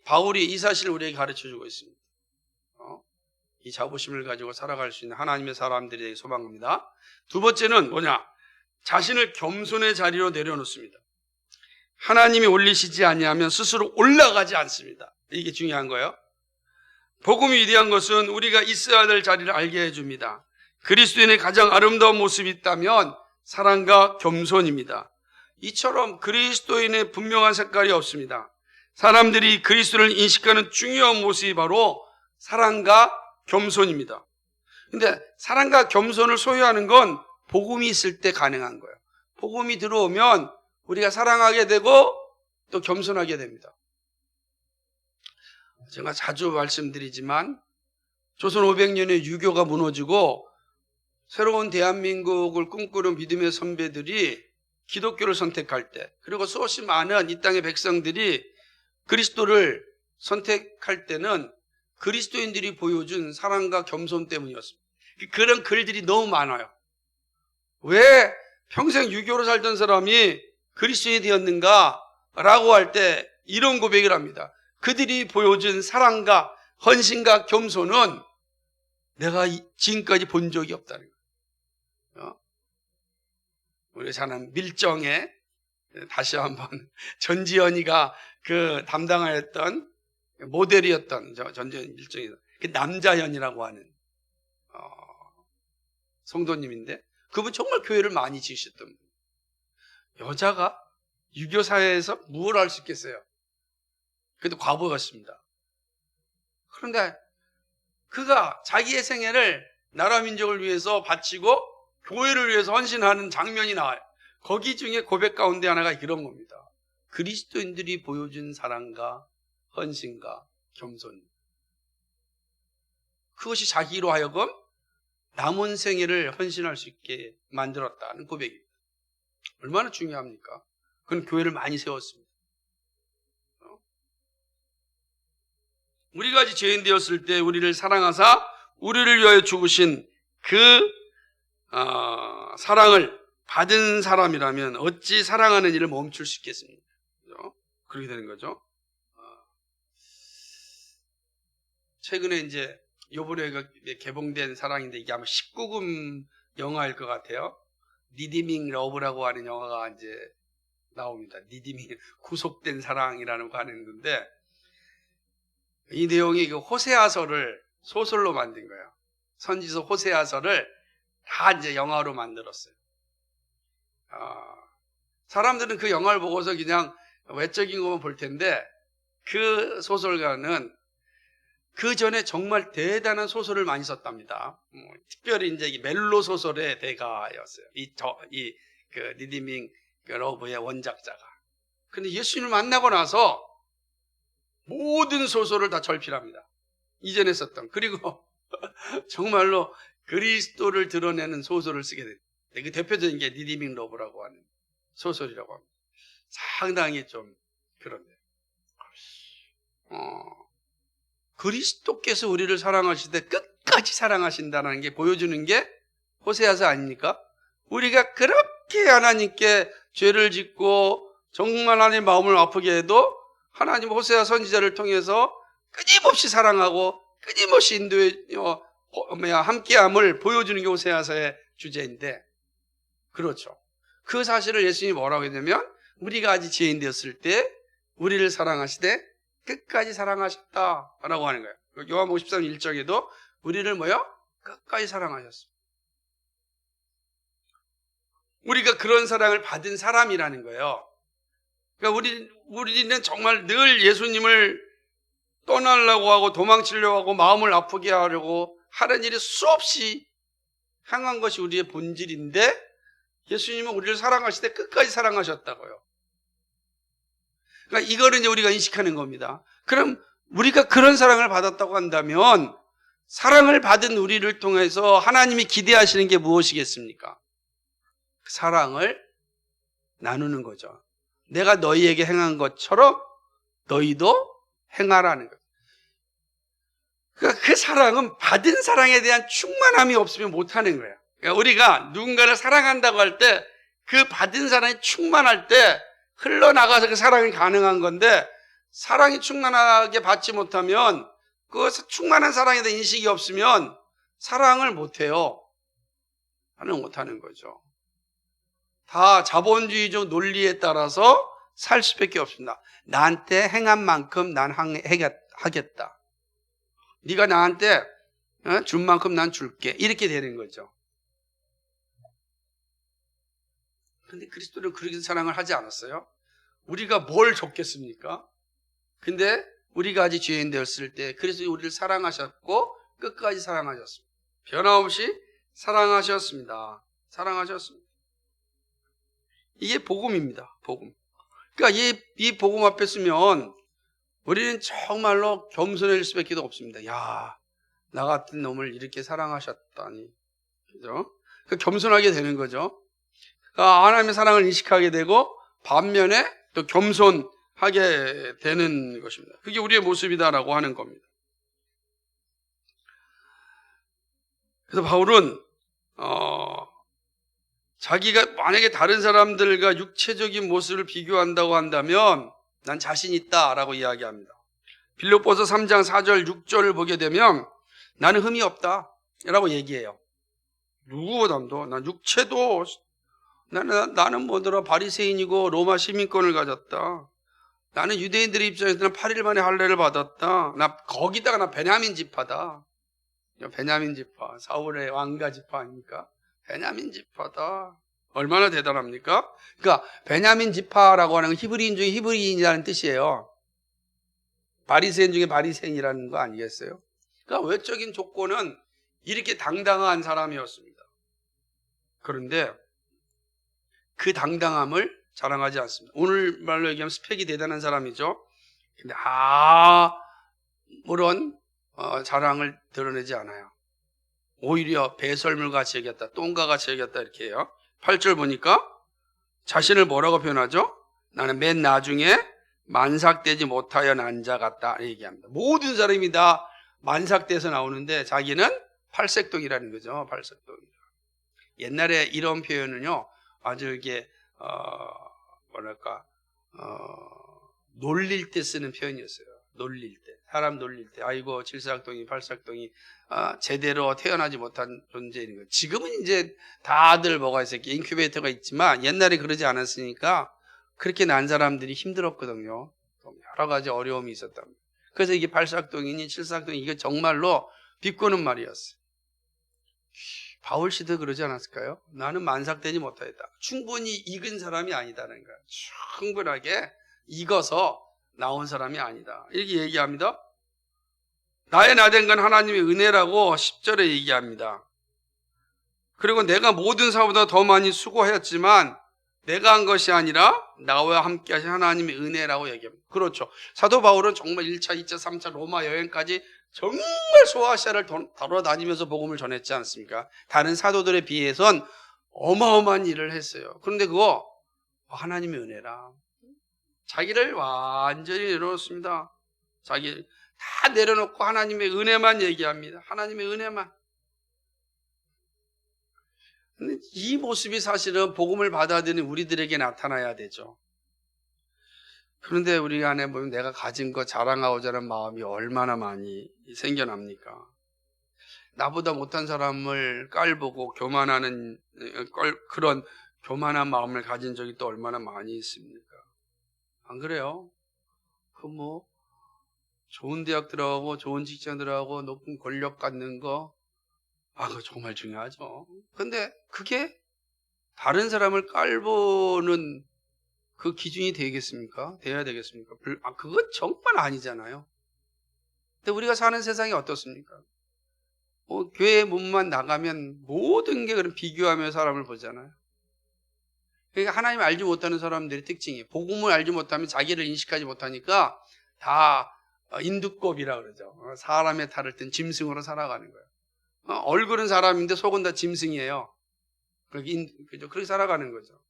바울이 이 사실을 우리에게 가르쳐 주고 있습니다. 이 자부심을 가지고 살아갈 수 있는 하나님의 사람들이 되기 소망합니다. 두 번째는 뭐냐? 자신을 겸손의 자리로 내려놓습니다. 하나님이 올리시지 아니하면 스스로 올라가지 않습니다. 이게 중요한 거예요. 복음이 위대한 것은 우리가 있어야 될 자리를 알게 해줍니다. 그리스도인의 가장 아름다운 모습이 있다면 사랑과 겸손입니다. 이처럼 그리스도인의 분명한 색깔이 없습니다. 사람들이 그리스도를 인식하는 중요한 모습이 바로 사랑과 겸손입니다. 근데 사랑과 겸손을 소유하는 건 복음이 있을 때 가능한 거예요. 복음이 들어오면 우리가 사랑하게 되고 또 겸손하게 됩니다. 제가 자주 말씀드리지만 조선 500년의 유교가 무너지고 새로운 대한민국을 꿈꾸는 믿음의 선배들이 기독교를 선택할 때, 그리고 수없이 많은 이 땅의 백성들이 그리스도를 선택할 때는 그리스도인들이 보여준 사랑과 겸손 때문이었습니다. 그런 글들이 너무 많아요. 왜 평생 유교로 살던 사람이 그리스도인이 되었는가? 라고 할 때 이런 고백을 합니다. 그들이 보여준 사랑과 헌신과 겸손은 내가 지금까지 본 적이 없다는 거예요. 우리 사는 밀정에 다시 한번 전지현이가 그 담당하였던 모델이었던 전지현 밀정에서 그 남자현이라고 하는 성도님인데, 그분 정말 교회를 많이 지으셨던 분. 여자가 유교 사회에서 무엇을 할 수 있겠어요? 그래도 과부 같습니다. 그런데 그가 자기의 생애를 나라 민족을 위해서 바치고 교회를 위해서 헌신하는 장면이 나와요. 거기 중에 고백 가운데 하나가 이런 겁니다. 그리스도인들이 보여준 사랑과 헌신과 겸손. 그것이 자기로 하여금 남은 생애를 헌신할 수 있게 만들었다는 고백입니다. 얼마나 중요합니까? 그는 교회를 많이 세웠습니다. 우리가 아직 죄인 되었을 때 우리를 사랑하사 우리를 위하여 죽으신 그 사랑을 받은 사람이라면 어찌 사랑하는 일을 멈출 수 있겠습니까? 그렇죠? 그렇게 되는 거죠. 최근에 이제 요번에 개봉된 사랑인데 이게 아마 19금 영화일 것 같아요. 리디밍 러브라고 하는 영화가 이제 나옵니다. 리디밍, 구속된 사랑이라는 거 하는 건데, 이 내용이 그 호세아서를 소설로 만든 거예요. 선지서 호세아서를 다 이제 영화로 만들었어요. 사람들은 그 영화를 보고서 그냥 외적인 것만 볼 텐데, 그 소설가는 그 전에 정말 대단한 소설을 많이 썼답니다. 특별히 이제 이 멜로 소설의 대가였어요. 그 리디밍 러브의 원작자가. 근데 예수님을 만나고 나서 모든 소설을 다 절필합니다. 이전에 썼던. 그리고 정말로 그리스도를 드러내는 소설을 쓰게 됩니다. 그 대표적인 게 리디밍 러브라고 하는 소설이라고 합니다. 상당히 좀 그런데. 그리스도께서 우리를 사랑하시되 끝까지 사랑하신다는 게 보여주는 게 호세아서 아닙니까? 우리가 그렇게 하나님께 죄를 짓고 정말 하나님의 마음을 아프게 해도 하나님 호세아 선지자를 통해서 끊임없이 사랑하고 끊임없이 함께함을 보여주는 게 호세아서의 주제인데, 그렇죠. 그 사실을 예수님이 뭐라고 했냐면 우리가 아직 죄인 되었을 때 우리를 사랑하시되 끝까지 사랑하셨다라고 하는 거예요. 요한복음 13장 1절에도 우리를 끝까지 사랑하셨습니다. 우리가 그런 사랑을 받은 사람이라는 거예요. 그러니까 우리는 정말 늘 예수님을 떠나려고 하고 도망치려고 하고 마음을 아프게 하려고 하는 일이 수없이 행한 것이 우리의 본질인데 예수님은 우리를 사랑하실 때 끝까지 사랑하셨다고요. 그러니까 이거를 이제 우리가 인식하는 겁니다. 그럼 우리가 그런 사랑을 받았다고 한다면 사랑을 받은 우리를 통해서 하나님이 기대하시는 게 무엇이겠습니까? 그 사랑을 나누는 거죠. 내가 너희에게 행한 것처럼 너희도 행하라는 거예요. 그러니까 그 사랑은 받은 사랑에 대한 충만함이 없으면 못하는 거예요. 그러니까 우리가 누군가를 사랑한다고 할 때 그 받은 사랑이 충만할 때 흘러나가서 그 사랑이 가능한 건데 사랑이 충만하게 받지 못하면 그 충만한 사랑에 대한 인식이 없으면 사랑을 못해요. 사랑을 못하는 거죠. 다 자본주의적 논리에 따라서 살 수밖에 없습니다. 나한테 행한 만큼 난 하겠다. 네가 나한테 준 만큼 난 줄게. 이렇게 되는 거죠. 근데 그리스도는 그렇게 사랑을 하지 않았어요. 우리가 뭘 줬겠습니까? 근데 우리가 아직 죄인 되었을 때 그리스도가 우리를 사랑하셨고 끝까지 사랑하셨습니다. 변함없이 사랑하셨습니다. 사랑하셨습니다. 이게 복음입니다. 복음. 그러니까 이 복음 앞에 서면 우리는 정말로 겸손해질 수밖에 없습니다. 야, 나 같은 놈을 이렇게 사랑하셨다니. 그죠? 그러니까 겸손하게 되는 거죠. 그러니까 하나님의 사랑을 인식하게 되고 반면에 또 겸손하게 되는 것입니다. 그게 우리의 모습이다라고 하는 겁니다. 그래서 바울은 자기가 만약에 다른 사람들과 육체적인 모습을 비교한다고 한다면 난 자신 있다라고 이야기합니다. 빌립보서 3장 4절 6절을 보게 되면 나는 흠이 없다라고 얘기해요. 누구보다도 난 육체도 나는 뭐더라 바리새인이고 로마 시민권을 가졌다. 나는 유대인들의 입장에서는 8일 만에 할례를 받았다. 거기다가 나 베냐민 지파다. 베냐민 지파, 사울의 왕가 지파 아닙니까? 베냐민 지파다. 얼마나 대단합니까? 그러니까 베냐민 지파라고 하는 건 히브리인 중에 히브리인이라는 뜻이에요. 바리새인 중에 바리새인이라는 거 아니겠어요? 그러니까 외적인 조건은 이렇게 당당한 사람이었습니다. 그런데 그 당당함을 자랑하지 않습니다. 오늘 말로 얘기하면 스펙이 대단한 사람이죠. 근데 아무런 자랑을 드러내지 않아요. 오히려 배설물같이 여겼다, 똥과 같이 여겼다 이렇게 해요. 8절 보니까 자신을 뭐라고 표현하죠? 나는 맨 나중에 만삭되지 못하여 난 자 같다 얘기합니다. 모든 사람이 다 만삭돼서 나오는데 자기는 팔색동이라는 거죠. 팔색동. 옛날에 이런 표현은요 아주 이렇게 놀릴 때 쓰는 표현이었어요. 놀릴 때, 사람 놀릴 때, 아이고 칠삭동이 팔삭동이 제대로 태어나지 못한 존재인 거예요. 지금은 이제 다들 뭐가 있어요? 인큐베이터가 있지만 옛날에 그러지 않았으니까 그렇게 난 사람들이 힘들었거든요. 여러 가지 어려움이 있었답니다. 그래서 이게 팔삭동이니 칠삭동이 이게 정말로 비꼬는 말이었어요. 바울 씨도 그러지 않았을까요? 나는 만삭되지 못하였다. 충분히 익은 사람이 아니다는 거예요. 충분하게 익어서 나온 사람이 아니다. 이렇게 얘기합니다. 나의 나된 건 하나님의 은혜라고 10절에 얘기합니다. 그리고 내가 모든 사보다 더 많이 수고하였지만 내가 한 것이 아니라 나와 함께 하신 하나님의 은혜라고 얘기합니다. 그렇죠. 사도 바울은 정말 1차, 2차, 3차 로마 여행까지 정말 소아시아를 돌아다니면서 복음을 전했지 않습니까? 다른 사도들에 비해선 어마어마한 일을 했어요. 그런데 그거 하나님의 은혜라. 자기를 완전히 내려놓습니다. 자기 다 내려놓고 하나님의 은혜만 얘기합니다. 하나님의 은혜만. 근데 이 모습이 사실은 복음을 받아들이는 우리들에게 나타나야 되죠. 그런데 우리 안에 보면 내가 가진 거 자랑하고자 하는 마음이 얼마나 많이 생겨납니까? 나보다 못한 사람을 깔보고 교만하는 그런 교만한 마음을 가진 적이 또 얼마나 많이 있습니까? 안 그래요? 좋은 대학 들어가고 좋은 직장 들어가고 높은 권력 갖는 거 그거 정말 중요하죠. 근데 그게 다른 사람을 깔보는 그 기준이 되겠습니까? 돼야 되겠습니까? 그건 정말 아니잖아요. 근데 우리가 사는 세상이 어떻습니까? 교회 문만 나가면 모든 게 그런 비교하며 사람을 보잖아요. 그러니까 하나님을 알지 못하는 사람들의 특징이에요. 복음을 알지 못하면 자기를 인식하지 못하니까 다 인두껍이라 그러죠. 사람의 탈을 뜬 짐승으로 살아가는 거예요. 얼굴은 사람인데 속은 다 짐승이에요. 그렇게 살아가는 거죠.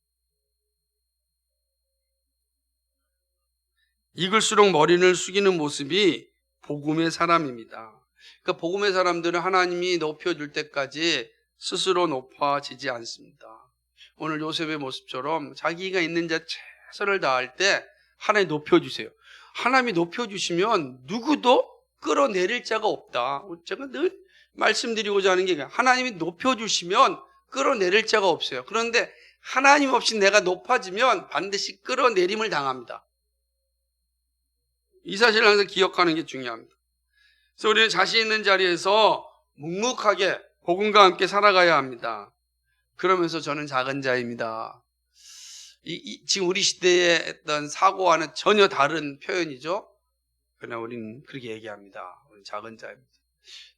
익을수록 머리를 숙이는 모습이 복음의 사람입니다. 그러니까 복음의 사람들은 하나님이 높여줄 때까지 스스로 높아지지 않습니다. 오늘 요셉의 모습처럼 자기가 있는 자 최선을 다할 때 하나님 높여주세요. 하나님이 높여주시면 누구도 끌어내릴 자가 없다. 제가 늘 말씀드리고자 하는 게 하나님이 높여주시면 끌어내릴 자가 없어요. 그런데 하나님 없이 내가 높아지면 반드시 끌어내림을 당합니다. 이 사실을 항상 기억하는 게 중요합니다. 그래서 우리는 자신 있는 자리에서 묵묵하게 복음과 함께 살아가야 합니다. 그러면서 저는 작은 자입니다. 지금 우리 시대의 어떤 사고와는 전혀 다른 표현이죠. 그러나 우리는 그렇게 얘기합니다. 우리 작은 자입니다.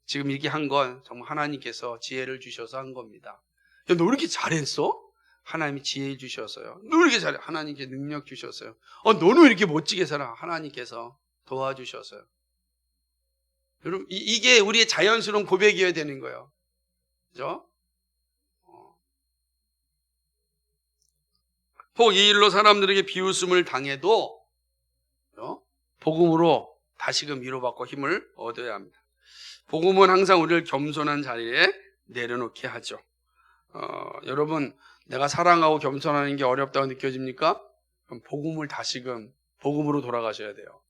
지금 이렇게 한 건 정말 하나님께서 지혜를 주셔서 한 겁니다. 야, 너 이렇게 잘했어? 하나님이 지혜 주셔서요. 너 이렇게 잘해? 하나님께 능력 주셨어요. 너는 왜 이렇게 멋지게 살아? 하나님께서 도와주셔서요. 여러분, 이게 우리의 자연스러운 고백이어야 되는 거예요. 그죠? 혹 이 일로 사람들에게 비웃음을 당해도 복음으로 다시금 위로받고 힘을 얻어야 합니다. 복음은 항상 우리를 겸손한 자리에 내려놓게 하죠. 여러분, 내가 사랑하고 겸손하는 게 어렵다고 느껴집니까? 그럼 복음을 다시금 복음으로 돌아가셔야 돼요.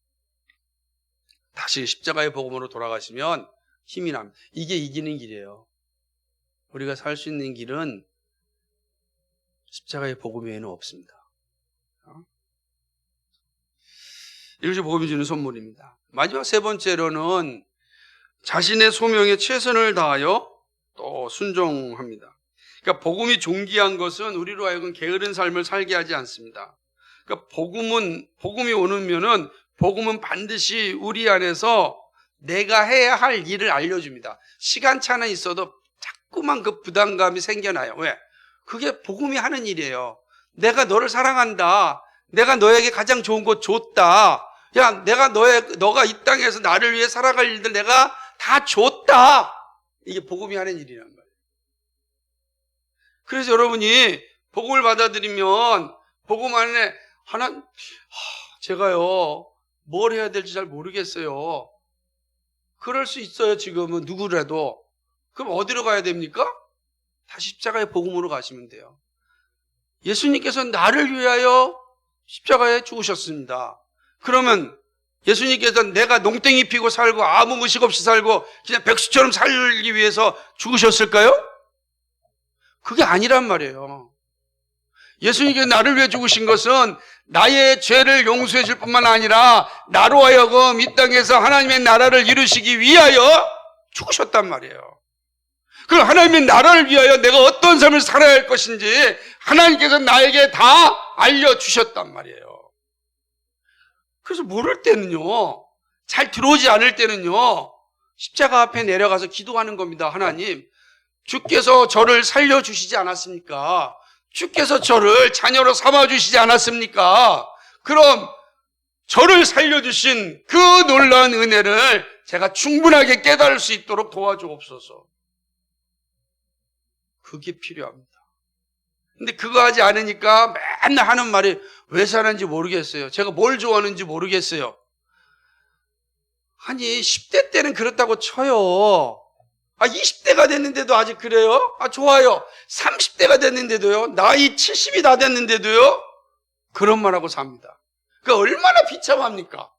다시 십자가의 복음으로 돌아가시면 힘이 납니다. 이게 이기는 길이에요. 우리가 살 수 있는 길은 십자가의 복음 외에는 없습니다. 이것이 복음이 주는 선물입니다. 마지막 세 번째로는 자신의 소명에 최선을 다하여 또 순종합니다. 그러니까 복음이 존귀한 것은 우리로 하여금 게으른 삶을 살게 하지 않습니다. 그러니까 복음이 오면은 복음은 반드시 우리 안에서 내가 해야 할 일을 알려줍니다. 시간차는 있어도 자꾸만 그 부담감이 생겨나요. 왜? 그게 복음이 하는 일이에요. 내가 너를 사랑한다. 내가 너에게 가장 좋은 것 줬다. 야, 너가 이 땅에서 나를 위해 살아갈 일들 내가 다 줬다. 이게 복음이 하는 일이란 말이에요. 그래서 여러분이 복음을 받아들이면 복음 안에 제가요 뭘 해야 될지 잘 모르겠어요. 그럴 수 있어요. 지금은 누구라도. 그럼 어디로 가야 됩니까? 다시 십자가의 복음으로 가시면 돼요. 예수님께서 나를 위하여 십자가에 죽으셨습니다. 그러면 예수님께서 내가 농땡이 피고 살고 아무 의식 없이 살고 그냥 백수처럼 살기 위해서 죽으셨을까요? 그게 아니란 말이에요. 예수님께서 나를 위해 죽으신 것은 나의 죄를 용서해 줄 뿐만 아니라 나로 하여금 이 땅에서 하나님의 나라를 이루시기 위하여 죽으셨단 말이에요. 그럼 하나님의 나라를 위하여 내가 어떤 삶을 살아야 할 것인지 하나님께서 나에게 다 알려주셨단 말이에요. 그래서 모를 때는요, 잘 들어오지 않을 때는요, 십자가 앞에 내려가서 기도하는 겁니다. 하나님, 주께서 저를 살려주시지 않았습니까? 주께서 저를 자녀로 삼아주시지 않았습니까? 그럼 저를 살려주신 그 놀라운 은혜를 제가 충분하게 깨달을 수 있도록 도와주옵소서. 그게 필요합니다. 근데 그거 하지 않으니까 맨날 하는 말이 왜 사는지 모르겠어요. 제가 뭘 좋아하는지 모르겠어요. 아니 10대 때는 그렇다고 쳐요. 20대가 됐는데도 아직 그래요? 좋아요. 30대가 됐는데도요. 나이 70이 다 됐는데도요. 그런 말하고 삽니다. 그러니까 얼마나 비참합니까?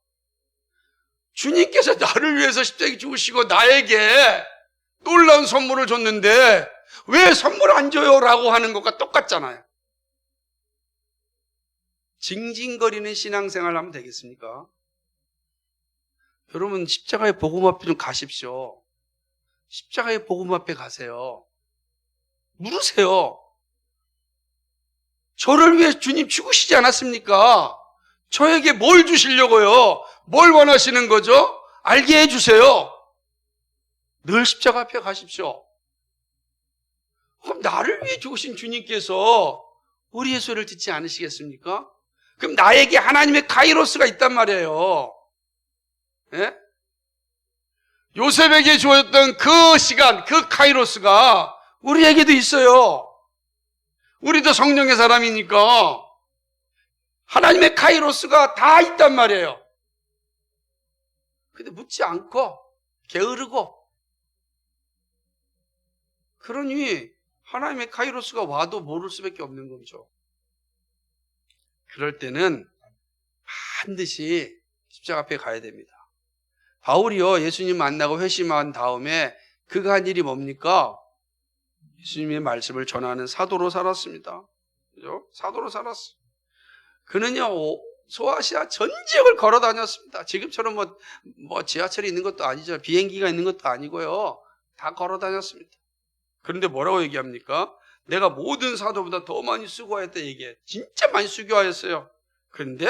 주님께서 나를 위해서 십자가에 죽으시고 나에게 놀라운 선물을 줬는데 왜 선물 안 줘요? 라고 하는 것과 똑같잖아요. 징징거리는 신앙생활 하면 되겠습니까? 여러분 십자가의 복음 앞에 좀 가십시오. 십자가의 복음 앞에 가세요. 물으세요. 저를 위해 주님 죽으시지 않았습니까? 저에게 뭘 주시려고요? 뭘 원하시는 거죠? 알게 해주세요. 늘 십자가 앞에 가십시오. 그럼 나를 위해 죽으신 주님께서 우리의 소리를 듣지 않으시겠습니까? 그럼 나에게 하나님의 카이로스가 있단 말이에요. 예? 요셉에게 주어졌던 그 시간, 그 카이로스가 우리에게도 있어요. 우리도 성령의 사람이니까 하나님의 카이로스가 다 있단 말이에요. 근데 묻지 않고 게으르고, 그러니 하나님의 카이로스가 와도 모를 수밖에 없는 거죠. 그럴 때는 반드시 십자가 앞에 가야 됩니다. 바울이요, 예수님 만나고 회심한 다음에 그가 한 일이 뭡니까? 예수님의 말씀을 전하는 사도로 살았습니다. 그죠? 사도로 살았어. 그는요, 소아시아 전 지역을 걸어 다녔습니다. 지금처럼 뭐 지하철이 있는 것도 아니죠. 비행기가 있는 것도 아니고요. 다 걸어 다녔습니다. 그런데 뭐라고 얘기합니까? 내가 모든 사도보다 더 많이 수고했다 얘기해. 진짜 많이 수고하였어요. 그런데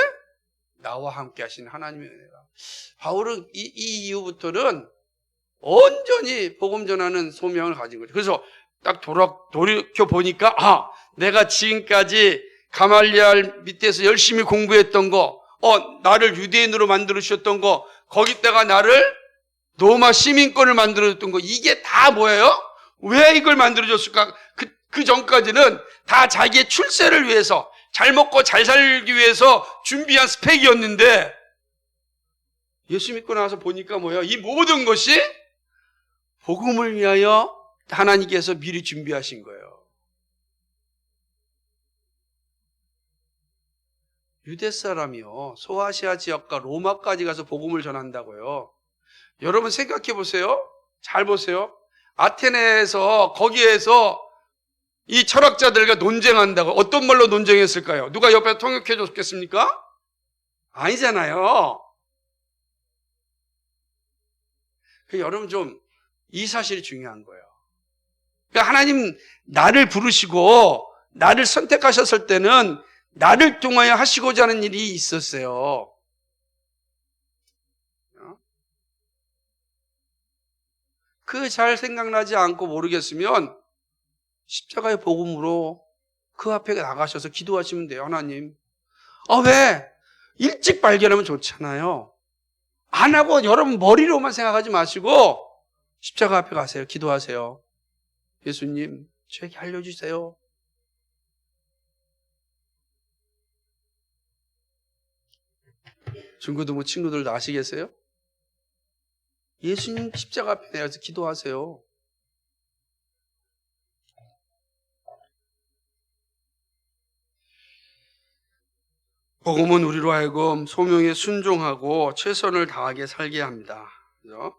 나와 함께 하신 하나님의 은혜가. 바울은 이 이후부터는 온전히 복음 전하는 소명을 가진 거죠. 그래서 딱 돌이켜 보니까, 내가 지금까지 가말리알 밑에서 열심히 공부했던 거, 나를 유대인으로 만들어 주셨던 거, 거기다가 나를 로마 시민권을 만들어 줬던 거, 이게 다 뭐예요? 왜 이걸 만들어 줬을까? 그 전까지는 다 자기의 출세를 위해서, 잘 먹고 잘 살기 위해서 준비한 스펙이었는데, 예수 믿고 나서 보니까 뭐예요? 이 모든 것이 복음을 위하여 하나님께서 미리 준비하신 거예요. 유대 사람이요, 소아시아 지역과 로마까지 가서 복음을 전한다고요. 여러분 생각해 보세요. 잘 보세요. 아테네에서, 거기에서 이 철학자들과 논쟁한다고 어떤 말로 논쟁했을까요? 누가 옆에 통역해 줬겠습니까? 아니잖아요. 여러분 좀 이 사실이 중요한 거예요. 그러니까 하나님 나를 부르시고 나를 선택하셨을 때는 나를 통하여 하시고자 하는 일이 있었어요. 그 잘 생각나지 않고 모르겠으면 십자가의 복음으로 그 앞에 나가셔서 기도하시면 돼요. 하나님, 왜? 일찍 발견하면 좋잖아요. 안 하고 여러분 머리로만 생각하지 마시고 십자가 앞에 가세요. 기도하세요. 예수님, 저에게 알려주세요. 중고등부 친구들도 아시겠어요? 예수님 십자가 앞에 내가서 기도하세요. 복음은 우리로 하여금 소명에 순종하고 최선을 다하게 살게 합니다. 그죠?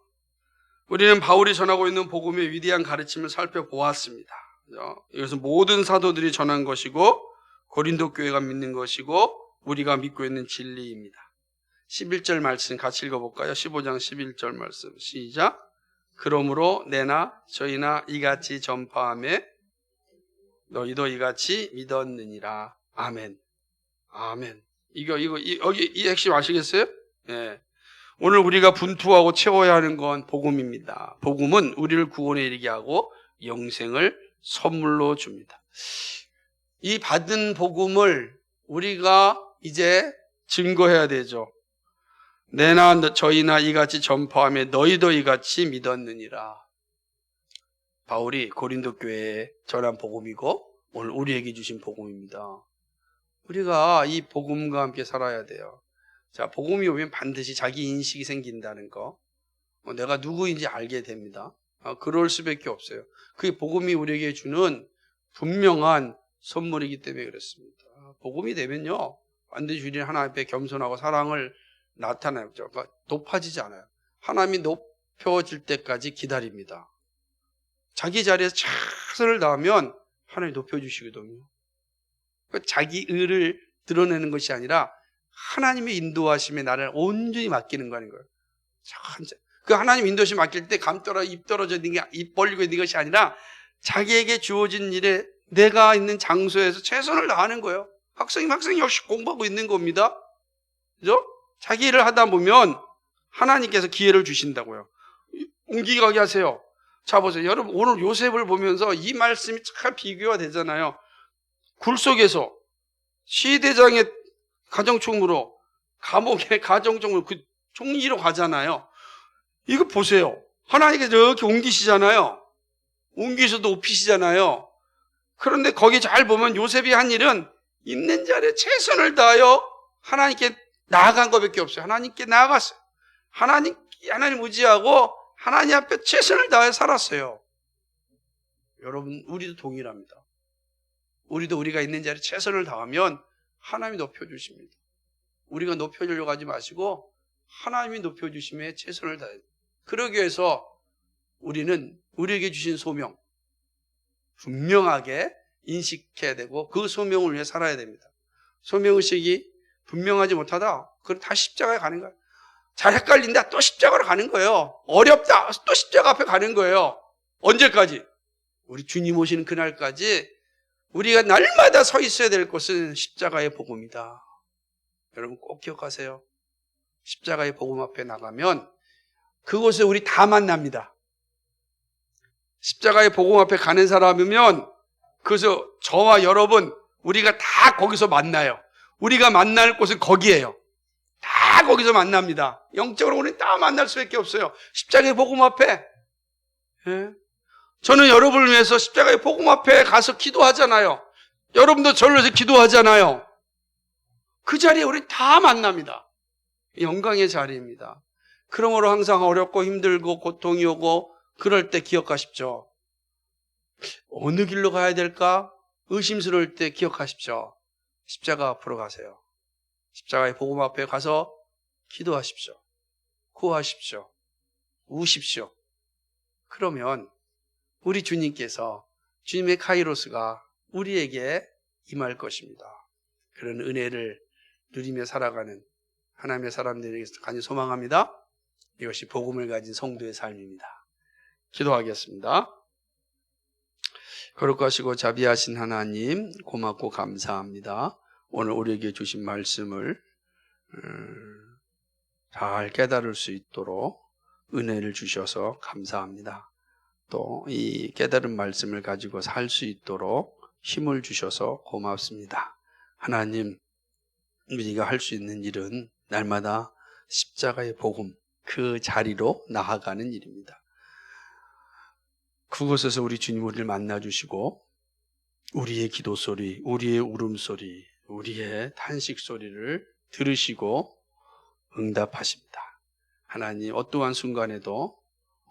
우리는 바울이 전하고 있는 복음의 위대한 가르침을 살펴보았습니다. 그죠? 이것은 모든 사도들이 전한 것이고 고린도 교회가 믿는 것이고 우리가 믿고 있는 진리입니다. 11절 말씀 같이 읽어볼까요? 15장 11절 말씀 시작. 그러므로 내나 저희나 이같이 전파하며 너희도 이같이 믿었느니라. 아멘. 아멘. 여기 이 핵심 아시겠어요? 예. 오늘 우리가 분투하고 채워야 하는 건 복음입니다. 복음은 우리를 구원에 이르게 하고 영생을 선물로 줍니다. 이 받은 복음을 우리가 이제 증거해야 되죠. 내나 저희나 이같이 전파하며 너희도 이같이 믿었느니라. 바울이 고린도 교회에 전한 복음이고 오늘 우리에게 주신 복음입니다. 우리가 이 복음과 함께 살아야 돼요. 자, 복음이 오면 반드시 자기 인식이 생긴다는 거. 내가 누구인지 알게 됩니다. 그럴 수밖에 없어요. 그게 복음이 우리에게 주는 분명한 선물이기 때문에 그렇습니다. 복음이 되면요, 반드시 우리는 하나님 앞에 겸손하고 사랑을 나타내죠. 그러니까 높아지지 않아요. 하나님이 높여질 때까지 기다립니다. 자기 자리에서 최선을 다하면 하나님이 높여주시거든요. 그러니까 자기 의를 드러내는 것이 아니라 하나님의 인도하심에 나를 온전히 맡기는 거 아닌 거예요. 그 하나님 인도하심 맡길 때 입 떨어져 있는 게, 입 벌리고 있는 것이 아니라 자기에게 주어진 일에 내가 있는 장소에서 최선을 다하는 거예요. 학생이 역시 공부하고 있는 겁니다. 그죠? 자기 일을 하다 보면 하나님께서 기회를 주신다고요. 옮기게 가게 하세요. 자 보세요. 여러분 오늘 요셉을 보면서 이 말씀이 잘 비교가 되잖아요. 굴 속에서 시대장의 가정총무로 감옥의 가정총무로 그 총리로 가잖아요. 이거 보세요. 하나님께서 이렇게 옮기시잖아요. 옮기셔도 높이시잖아요. 그런데 거기 잘 보면 요셉이 한 일은 있는 자리에 최선을 다하여 하나님께 나아간 것밖에 없어요. 하나님께 나아갔어요. 하나님 의지하고 하나님 앞에 최선을 다해 살았어요. 여러분, 우리도 동일합니다. 우리도 우리가 있는 자리에 최선을 다하면 하나님이 높여주십니다. 우리가 높여주려고 하지 마시고 하나님이 높여주심에 최선을 다해요. 그러기 위해서 우리는 우리에게 주신 소명 분명하게 인식해야 되고 그 소명을 위해 살아야 됩니다. 소명의식이 분명하지 못하다, 그럼 다 십자가에 가는 거예요. 잘 헷갈린다, 또 십자가로 가는 거예요. 어렵다, 또 십자가 앞에 가는 거예요. 언제까지? 우리 주님 오시는 그날까지 우리가 날마다 서 있어야 될 곳은 십자가의 복음이다. 여러분 꼭 기억하세요. 십자가의 복음 앞에 나가면 그곳에 우리 다 만납니다. 십자가의 복음 앞에 가는 사람이면 그래서 저와 여러분 우리가 다 거기서 만나요. 우리가 만날 곳은 거기예요. 다 거기서 만납니다. 영적으로 우리는 다 만날 수밖에 없어요. 십자가의 복음 앞에. 예? 저는 여러분을 위해서 십자가의 복음 앞에 가서 기도하잖아요. 여러분도 저를 위해서 기도하잖아요. 그 자리에 우리 다 만납니다. 영광의 자리입니다. 그러므로 항상 어렵고 힘들고 고통이 오고 그럴 때 기억하십시오. 어느 길로 가야 될까? 의심스러울 때 기억하십시오. 십자가 앞으로 가세요. 십자가의 복음 앞에 가서 기도하십시오. 구하십시오. 우십시오. 그러면 우리 주님께서, 주님의 카이로스가 우리에게 임할 것입니다. 그런 은혜를 누리며 살아가는 하나님의 사람들에게서 간절히 소망합니다. 이것이 복음을 가진 성도의 삶입니다. 기도하겠습니다. 거룩하시고 자비하신 하나님, 고맙고 감사합니다. 오늘 우리에게 주신 말씀을 잘 깨달을 수 있도록 은혜를 주셔서 감사합니다. 또 이 깨달은 말씀을 가지고 살 수 있도록 힘을 주셔서 고맙습니다. 하나님, 우리가 할 수 있는 일은 날마다 십자가의 복음, 그 자리로 나아가는 일입니다. 그곳에서 우리 주님 우리를 만나주시고 우리의 기도소리, 우리의 울음소리, 우리의 탄식소리를 들으시고 응답하십니다. 하나님, 어떠한 순간에도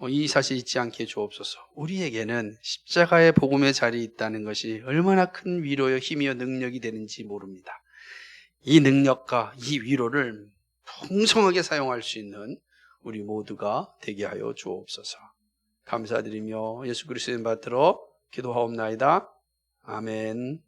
이 사실 잊지 않게 주옵소서. 우리에게는 십자가의 복음의 자리에 있다는 것이 얼마나 큰 위로여 힘이여 능력이 되는지 모릅니다. 이 능력과 이 위로를 풍성하게 사용할 수 있는 우리 모두가 되게 하여 주옵소서. 감사드리며 예수 그리스도의 이름 받들어 기도하옵나이다. 아멘.